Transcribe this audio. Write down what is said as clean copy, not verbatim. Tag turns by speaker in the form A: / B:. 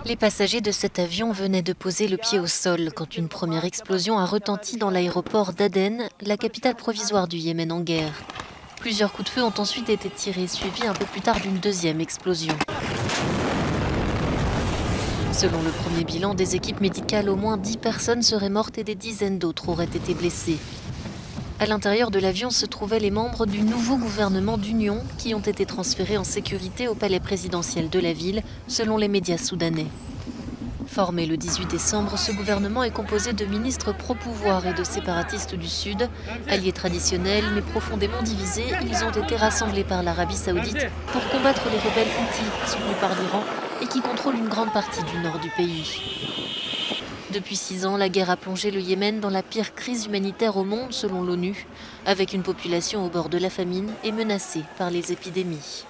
A: Les passagers de cet avion venaient de poser le pied au sol quand une première explosion a retenti dans l'aéroport d'Aden, la capitale provisoire du Yémen en guerre. Plusieurs coups de feu ont ensuite été tirés, suivis un peu plus tard d'une deuxième explosion. Selon le premier bilan des équipes médicales, au moins 10 personnes seraient mortes et des dizaines d'autres auraient été blessées. À l'intérieur de l'avion se trouvaient les membres du nouveau gouvernement d'union qui ont été transférés en sécurité au palais présidentiel de la ville, selon les médias soudanais. Formé le 18 décembre, ce gouvernement est composé de ministres pro-pouvoir et de séparatistes du Sud. Alliés traditionnels mais profondément divisés, ils ont été rassemblés par l'Arabie saoudite pour combattre les rebelles houthis soutenus par l'Iran et qui contrôlent une grande partie du nord du pays. Depuis 6 ans, la guerre a plongé le Yémen dans la pire crise humanitaire au monde selon l'ONU, avec une population au bord de la famine et menacée par les épidémies.